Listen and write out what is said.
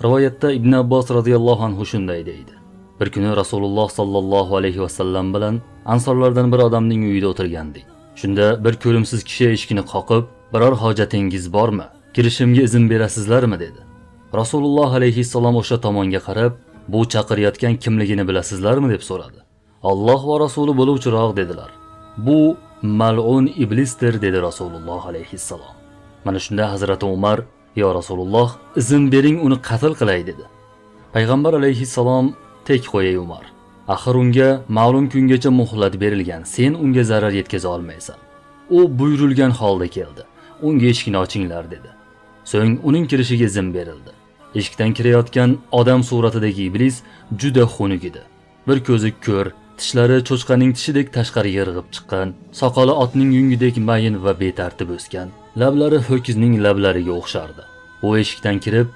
Rivoyatda Ibn Abbos radhiyallohu anhu shunday deydi. Bir kuni Rasululloh sallallohu alayhi va sallam bilan ansorlardan bir odamning uyida o'tirgandik. Shunda bir ko'rimsiz kishi eshikni qoqib, "Biror hojatingiz bormi? Kirishimga izn berasizlarmi?" dedi. Rasululloh alayhi salom o'sha tomonga qarab, "Bu chaqirayotgan kimligini bilasizlarmi?" deb so'radi. "Alloh va rasuli bo'luvchiroq" dedilar. "Bu mal'un iblisdir" dedi Rasululloh alayhi salom. Mana shunda Hazrati Umar, "Ya Rasululloh, izn bering, uni qatl qilay" dedi. Payg'ambar alayhissalom, "Tek qo'yay Umar. Axir unga ma'lum kungacha muhlat berilgan. Sen unga zarar yetkaza olmaysan. U buyurilgan holda keldi. Unga eshikni ochinglar" dedi. So'ng uning kirishiga izn berildi. Eshikdan kirayotgan odam suratidagi iblis juda xunuk edi. Bir ko'zi ko'r, tishlari cho'chqaning tishidek tashqari yirg'ib chiqqan, soqoli otning yungidek mayin va betartib o'sgan, lablari ho'kizning lablariga o'xshardi. U eshikdan kirib,